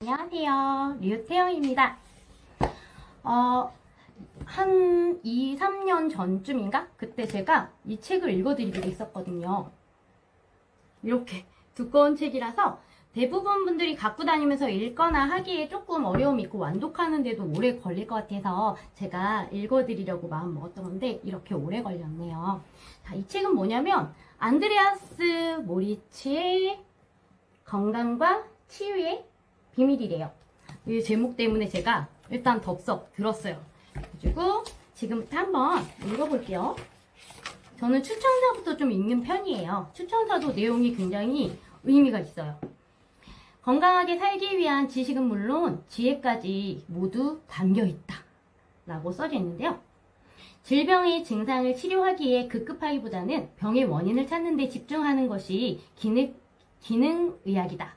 안녕하세요. 류태영입니다. 한 2, 3년 전쯤인가? 그때 제가 이 책을 읽어드리기로 했었거든요. 이렇게 두꺼운 책이라서 대부분 분들이 갖고 다니면서 읽거나 하기에 조금 어려움이 있고 완독하는데도 오래 걸릴 것 같아서 제가 읽어드리려고 마음 먹었던 건데 이렇게 오래 걸렸네요. 자, 이 책은 뭐냐면 안드레아스 모리츠의 건강과 치유의 비밀이래요. 이 제목 때문에 제가 일단 덥석 들었어요. 그리고 지금부터 한번 읽어볼게요. 저는 추천사부터 좀 읽는 편이에요. 추천사도 내용이 굉장히 의미가 있어요. 건강하게 살기 위한 지식은 물론 지혜까지 모두 담겨있다 라고 써져 있는데요. 질병의 증상을 치료하기에 급급하기보다는 병의 원인을 찾는 데 집중하는 것이 기능의학이다.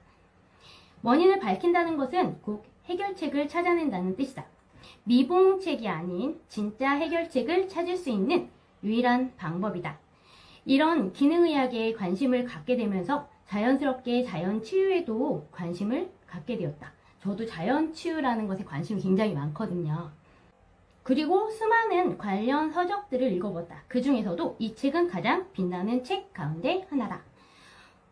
원인을 밝힌다는 것은 곧 해결책을 찾아낸다는 뜻이다. 미봉책이 아닌 진짜 해결책을 찾을 수 있는 유일한 방법이다. 이런 기능의학에 관심을 갖게 되면서 자연스럽게 자연치유에도 관심을 갖게 되었다. 저도 자연치유라는 것에 관심이 굉장히 많거든요. 그리고 수많은 관련 서적들을 읽어봤다. 그 중에서도 이 책은 가장 빛나는 책 가운데 하나다.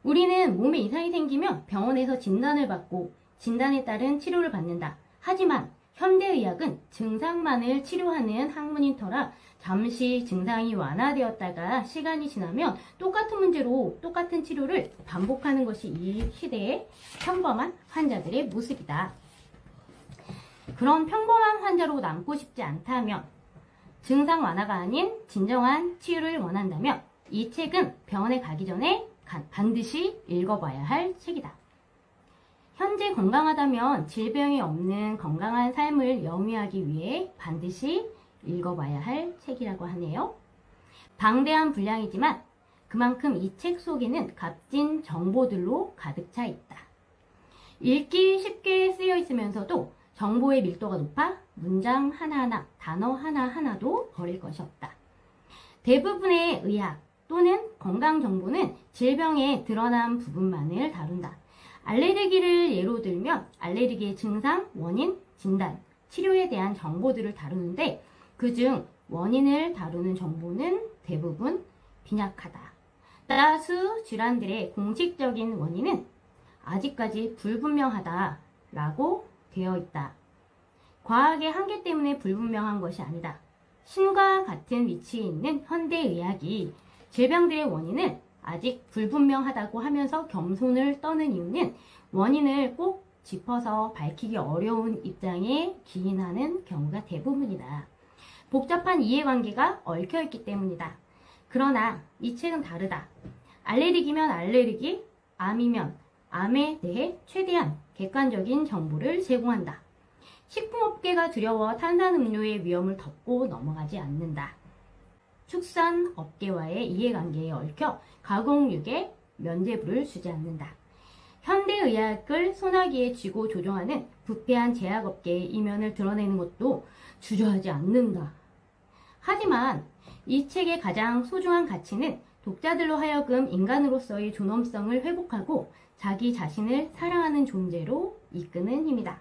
우리는 몸에 이상이 생기면 병원에서 진단을 받고 진단에 따른 치료를 받는다. 하지만 현대의학은 증상만을 치료하는 학문인 터라 잠시 증상이 완화되었다가 시간이 지나면 똑같은 문제로 똑같은 치료를 반복하는 것이 이 시대의 평범한 환자들의 모습이다. 그런 평범한 환자로 남고 싶지 않다면, 증상 완화가 아닌 진정한 치유를 원한다면 이 책은 병원에 가기 전에 반드시 읽어봐야 할 책이다. 현재 건강하다면 질병이 없는 건강한 삶을 영위하기 위해 반드시 읽어봐야 할 책이라고 하네요. 방대한 분량이지만 그만큼 이 책 속에는 값진 정보들로 가득 차 있다. 읽기 쉽게 쓰여 있으면서도 정보의 밀도가 높아 문장 하나하나, 단어 하나하나도 버릴 것이 없다. 대부분의 의학 또는 건강 정보는 질병에 드러난 부분만을 다룬다. 알레르기를 예로 들면 알레르기의 증상, 원인, 진단, 치료에 대한 정보들을 다루는데 그중 원인을 다루는 정보는 대부분 빈약하다. 다수 질환들의 공식적인 원인은 아직까지 불분명하다라고 되어 있다. 과학의 한계 때문에 불분명한 것이 아니다. 신과 같은 위치에 있는 현대의학이 질병들의 원인은 아직 불분명하다고 하면서 겸손을 떠는 이유는 원인을 꼭 짚어서 밝히기 어려운 입장에 기인하는 경우가 대부분이다. 복잡한 이해관계가 얽혀있기 때문이다. 그러나 이 책은 다르다. 알레르기면 알레르기, 암이면 암에 대해 최대한 객관적인 정보를 제공한다. 식품업계가 두려워 탄산음료의 위험을 덮고 넘어가지 않는다. 축산업계와의 이해관계에 얽혀 가공육에 면죄부를 주지 않는다. 현대의학을 소나기에 쥐고 조종하는 부패한 제약업계의 이면을 드러내는 것도 주저하지 않는다. 하지만 이 책의 가장 소중한 가치는 독자들로 하여금 인간으로서의 존엄성을 회복하고 자기 자신을 사랑하는 존재로 이끄는 힘이다.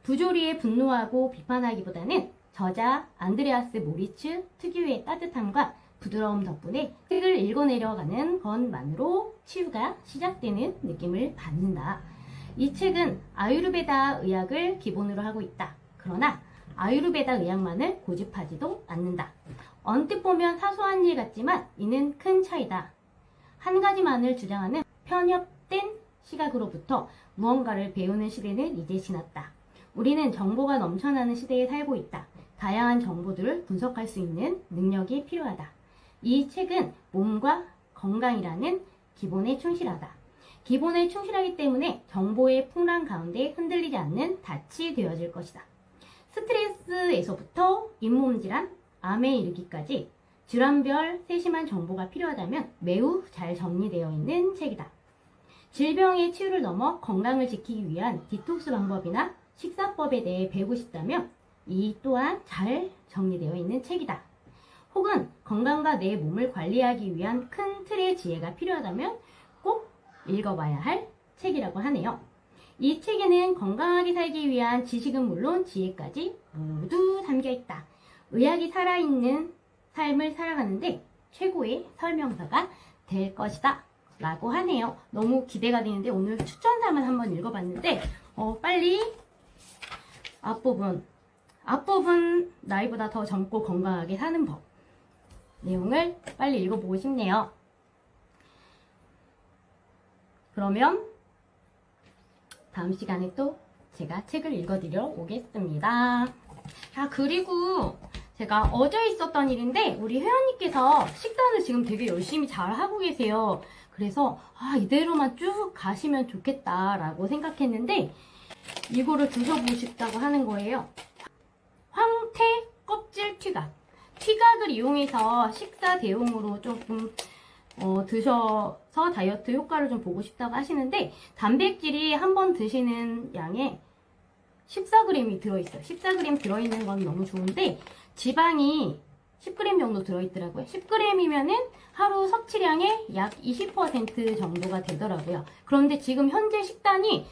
부조리에 분노하고 비판하기보다는 저자 안드레아스 모리츠 특유의 따뜻함과 부드러움 덕분에 책을 읽어내려가는 것만으로 치유가 시작되는 느낌을 받는다. 이 책은 아유르베다 의학을 기본으로 하고 있다. 그러나 아유르베다 의학만을 고집하지도 않는다. 언뜻 보면 사소한 일 같지만 이는 큰 차이다. 한 가지만을 주장하는 편협된 시각으로부터 무언가를 배우는 시대는 이제 지났다. 우리는 정보가 넘쳐나는 시대에 살고 있다. 다양한 정보들을 분석할 수 있는 능력이 필요하다. 이 책은 몸과 건강이라는 기본에 충실하다. 기본에 충실하기 때문에 정보의 풍랑 가운데 흔들리지 않는 닻이 되어질 것이다. 스트레스에서부터 잇몸 질환, 암에 이르기까지 질환별 세심한 정보가 필요하다면 매우 잘 정리되어 있는 책이다. 질병의 치유를 넘어 건강을 지키기 위한 디톡스 방법이나 식사법에 대해 배우고 싶다면 이 또한 잘 정리되어 있는 책이다. 혹은 건강과 내 몸을 관리하기 위한 큰 틀의 지혜가 필요하다면 꼭 읽어봐야 할 책이라고 하네요. 이 책에는 건강하게 살기 위한 지식은 물론 지혜까지 모두 담겨 있다. 의학이 살아있는 삶을 살아가는데 최고의 설명서가 될 것이다 라고 하네요. 너무 기대가 되는데 오늘 추천사만 한번 읽어봤는데 빨리 앞부분 나이보다 더 젊고 건강하게 사는 법 내용을 빨리 읽어보고 싶네요. 그러면 다음 시간에 또 제가 책을 읽어드리러 오겠습니다. 그리고 제가 어제 있었던 일인데 우리 회원님께서 식단을 지금 되게 열심히 잘 하고 계세요. 그래서 이대로만 쭉 가시면 좋겠다라고 생각했는데 이거를 드셔보고 싶다고 하는 거예요. 황태 껍질 튀각을 이용해서 식사 대용으로 조금 드셔서 다이어트 효과를 좀 보고 싶다고 하시는데 단백질이 한 번 드시는 양에 14g이 들어있어요. 14g 들어있는 건 너무 좋은데 지방이 10g 정도 들어있더라고요. 10g이면은 하루 섭취량의 약 20% 정도가 되더라고요. 그런데 지금 현재 식단이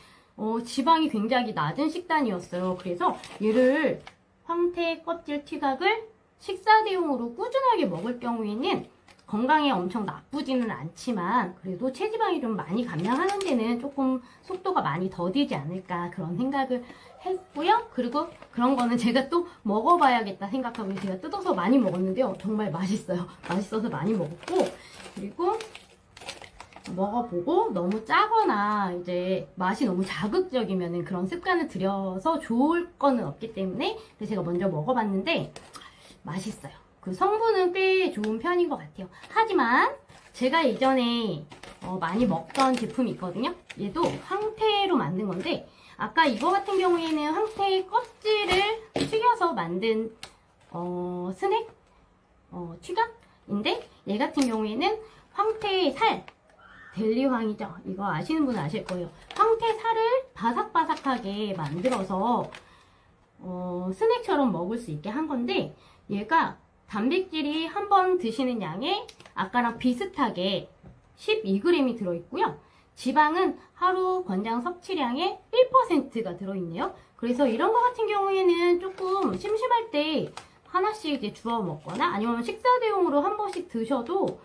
지방이 굉장히 낮은 식단이었어요. 그래서 얘를 황태 껍질 튀각을 식사 대용으로 꾸준하게 먹을 경우에는 건강에 엄청 나쁘지는 않지만 그래도 체지방이 좀 많이 감량하는 데는 조금 속도가 많이 더디지 않을까 그런 생각을 했고요. 그리고 그런 거는 제가 또 먹어봐야겠다 생각하고 제가 뜯어서 많이 먹었는데요. 정말 맛있어요. 맛있어서 많이 먹었고 그리고 먹어보고 너무 짜거나 이제 맛이 너무 자극적이면 그런 습관을 들여서 좋을 거는 없기 때문에 제가 먼저 먹어봤는데 맛있어요. 그 성분은 꽤 좋은 편인 것 같아요. 하지만 제가 예전에 많이 먹던 제품이 있거든요. 얘도 황태로 만든 건데 아까 이거 같은 경우에는 황태 껍질을 튀겨서 만든 스낵 튀각인데 얘 같은 경우에는 황태 살 델리황이죠. 이거 아시는 분은 아실 거예요. 황태 살을 바삭바삭하게 만들어서 스낵처럼 먹을 수 있게 한 건데 얘가 단백질이 한 번 드시는 양에 아까랑 비슷하게 12g이 들어있고요. 지방은 하루 권장 섭취량의 1%가 들어있네요. 그래서 이런 거 같은 경우에는 조금 심심할 때 하나씩 이제 주워 먹거나 아니면 식사 대용으로 한 번씩 드셔도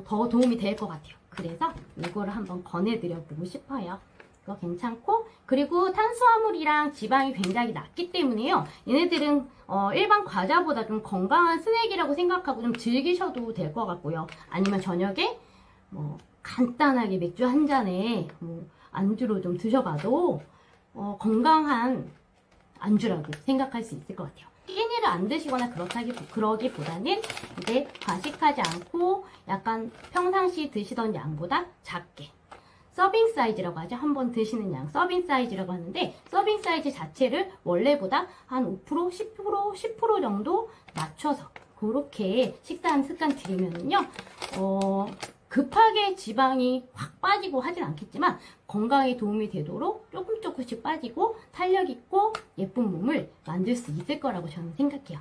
더 도움이 될 것 같아요. 그래서 이거를 한번 권해드려 보고 싶어요. 이거 괜찮고 그리고 탄수화물이랑 지방이 굉장히 낮기 때문에요. 얘네들은 일반 과자보다 좀 건강한 스낵이라고 생각하고 좀 즐기셔도 될 것 같고요. 아니면 저녁에 간단하게 맥주 한 잔에 안주로 좀 드셔봐도 건강한 안주라고 생각할 수 있을 것 같아요. 끼니를 안 드시거나 그러기보다는 이제 과식하지 않고 약간 평상시 드시던 양보다 작게 서빙 사이즈라고 하죠. 한 번 드시는 양 서빙 사이즈라고 하는데 서빙 사이즈 자체를 원래보다 한 5%, 10% 정도 낮춰서 그렇게 식단 습관 들이면은요 급하게 지방이 확 빠지고 하진 않겠지만 건강에 도움이 되도록 조금씩 빠지고 탄력 있고 예쁜 몸을 만들 수 있을 거라고 저는 생각해요.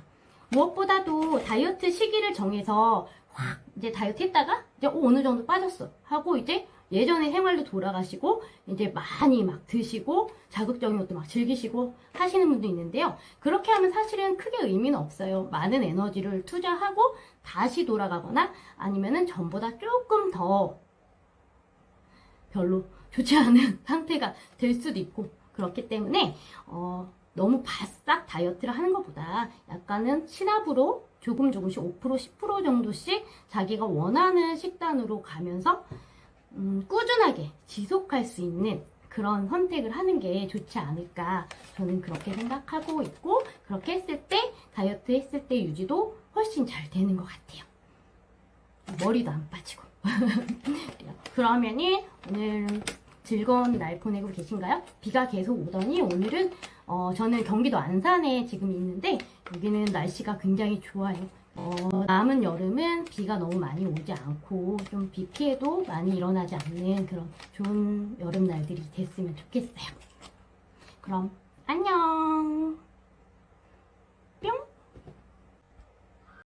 무엇보다도 다이어트 시기를 정해서 확 이제 다이어트 했다가 이제 어느 정도 빠졌어 하고 이제 예전의 생활로 돌아가시고 이제 많이 막 드시고 자극적인 것도 막 즐기시고 하시는 분도 있는데요. 그렇게 하면 사실은 크게 의미는 없어요. 많은 에너지를 투자하고 다시 돌아가거나 아니면은 전보다 조금 더 별로 좋지 않은 상태가 될 수도 있고 그렇기 때문에 너무 바싹 다이어트를 하는 것보다 약간은 시나브로 조금씩 5%, 10% 정도씩 자기가 원하는 식단으로 가면서 꾸준하게 지속할 수 있는 그런 선택을 하는 게 좋지 않을까 저는 그렇게 생각하고 있고 그렇게 했을 때 다이어트 했을 때 유지도 훨씬 잘 되는 것 같아요. 머리도 안 빠지고 그러면은 오늘 즐거운 날 보내고 계신가요? 비가 계속 오더니 오늘은 저는 경기도 안산에 지금 있는데 여기는 날씨가 굉장히 좋아요. 남은 여름은 비가 너무 많이 오지 않고 좀 비 피해도 많이 일어나지 않는 그런 좋은 여름 날들이 됐으면 좋겠어요. 그럼 안녕.